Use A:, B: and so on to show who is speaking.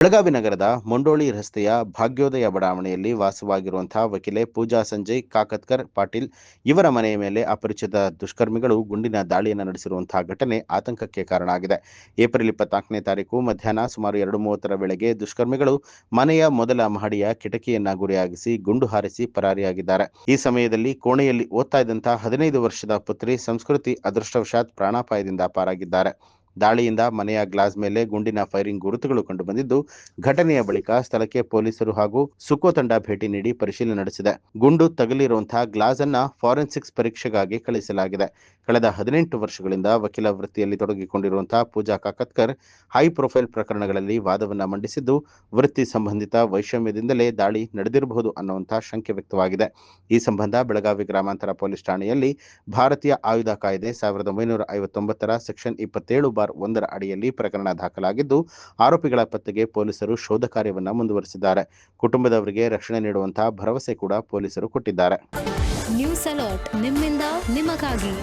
A: ಬೆಳಗಾವಿ ನಗರದ ಮೊಂಡೋಳಿ ರಸ್ತೆಯ ಭಾಗ್ಯೋದಯ ಬಡಾವಣೆಯಲ್ಲಿ ವಾಸವಾಗಿರುವಂತಹ ವಕೀಲೆ ಪೂಜಾ ಸಂಜಯ್ ಕಾಕತ್ಕರ್ ಪಾಟೀಲ್ ಇವರ ಮನೆಯ ಮೇಲೆ ಅಪರಿಚಿತ ದುಷ್ಕರ್ಮಿಗಳು ಗುಂಡಿನ ದಾಳಿಯನ್ನು ನಡೆಸಿರುವಂತಹ ಘಟನೆ ಆತಂಕಕ್ಕೆ ಕಾರಣ ಆಗಿದೆ. ಏಪ್ರಿಲ್ 24ನೇ ತಾರೀಕು ಮಧ್ಯಾಹ್ನ ಸುಮಾರು 2:30 ವೇಳೆಗೆ ದುಷ್ಕರ್ಮಿಗಳು ಮನೆಯ ಮೊದಲ ಮಹಡಿಯ ಕಿಟಕಿಯನ್ನ ಗುರಿಯಾಗಿಸಿ ಗುಂಡು ಹಾರಿಸಿ ಪರಾರಿಯಾಗಿದ್ದಾರೆ. ಈ ಸಮಯದಲ್ಲಿ ಕೋಣೆಯಲ್ಲಿ ಓದ್ತಾ ಇದ್ದಂತಹ 15 ವರ್ಷದ ಪುತ್ರಿ ಸಂಸ್ಕೃತಿ ಅದೃಷ್ಟವಶಾತ್ ಪ್ರಾಣಾಪಾಯದಿಂದ ಪಾರಾಗಿದ್ದಾರೆ. ದಾಳಿಯಿಂದ ಮನೆಯ ಗ್ಲಾಸ್ ಮೇಲೆ ಗುಂಡಿನ ಫೈರಿಂಗ್ ಗುರುತುಗಳು ಕಂಡುಬಂದಿದ್ದು, ಘಟನೆಯ ಬಳಿಕ ಸ್ಥಳಕ್ಕೆ ಪೊಲೀಸರು ಹಾಗೂ ಸುಕೋ ತಂಡ ಭೇಟಿ ನೀಡಿ ಪರಿಶೀಲನೆ ನಡೆಸಿದೆ. ಗುಂಡು ತಗುಲಿರುವಂತಹ ಗ್ಲಾಸ್ ಅನ್ನ ಫಾರೆನ್ಸಿಕ್ಸ್ ಪರೀಕ್ಷೆಗಾಗಿ ಕಳಿಸಲಾಗಿದೆ. ಕಳೆದ 18 ವರ್ಷಗಳಿಂದ ವಕೀಲ ವೃತ್ತಿಯಲ್ಲಿ ತೊಡಗಿಕೊಂಡಿರುವಂತಹ ಪೂಜಾ ಕಾಕತ್ಕರ್ ಹೈ ಪ್ರೊಫೈಲ್ ಪ್ರಕರಣಗಳಲ್ಲಿ ವಾದವನ್ನ ಮಂಡಿಸಿದ್ದು, ವೃತ್ತಿ ಸಂಬಂಧಿತ ವೈಷಮ್ಯದಿಂದಲೇ ದಾಳಿ ನಡೆದಿರಬಹುದು ಅನ್ನುವಂತಹ ಶಂಕೆ ವ್ಯಕ್ತವಾಗಿದೆ. ಈ ಸಂಬಂಧ ಬೆಳಗಾವಿ ಗ್ರಾಮಾಂತರ ಪೊಲೀಸ್ ಠಾಣೆಯಲ್ಲಿ ಭಾರತೀಯ ಆಯುಧ ಕಾಯ್ದೆ 1959ರ ಸೆಕ್ಷನ್ 27(1) ಅಡಿಯಲ್ಲಿ ಪ್ರಕರಣ ದಾಖಲಾಗಿದ್ದು, ಆರೋಪಿಗಳ ಪತ್ತೆಗೆ ಪೊಲೀಸರು ಶೋಧ ಕಾರ್ಯವನ್ನ ಮುಂದುವರೆಸಿದ್ದಾರೆ. ಕುಟುಂಬದವರಿಗೆ ರಕ್ಷಣೆ ನೀಡುವಂತಹ ಭರವಸೆ ಕೂಡ ಪೊಲೀಸರು ಕೊಟ್ಟಿದ್ದಾರೆ.
B: ನ್ಯೂಸ್ ಅಲರ್ಟ್ ನಿಮ್ಮಿಂದ ನಿಮಗಾಗಿ.